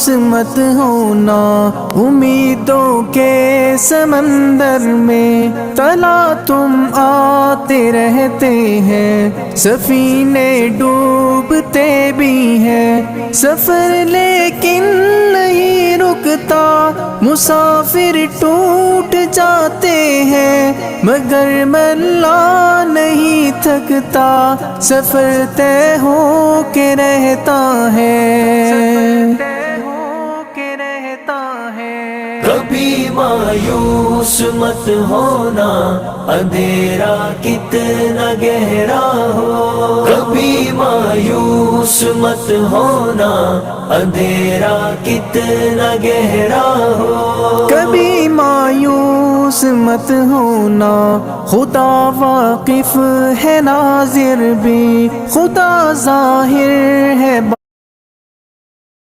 مایوس مت ہونا، امیدوں کے سمندر میں تلا تم آتے رہتے ہیں، سفینے ڈوبتے بھی ہیں، سفر لیکن نہیں رکتا، مسافر ٹوٹ جاتے ہیں، مگر ملا نہیں تھکتا، سفر طے ہو کے رہتا ہے۔ کبھی مایوس مت ہونا، اندھیرا کتنا گہرا ہو، کبھی مایوس مت ہونا، اندھیرا کتنا گہرا ہو، کبھی مایوس مت ہونا، خدا واقف ہے ناظر بھی، خدا ظاہر ہے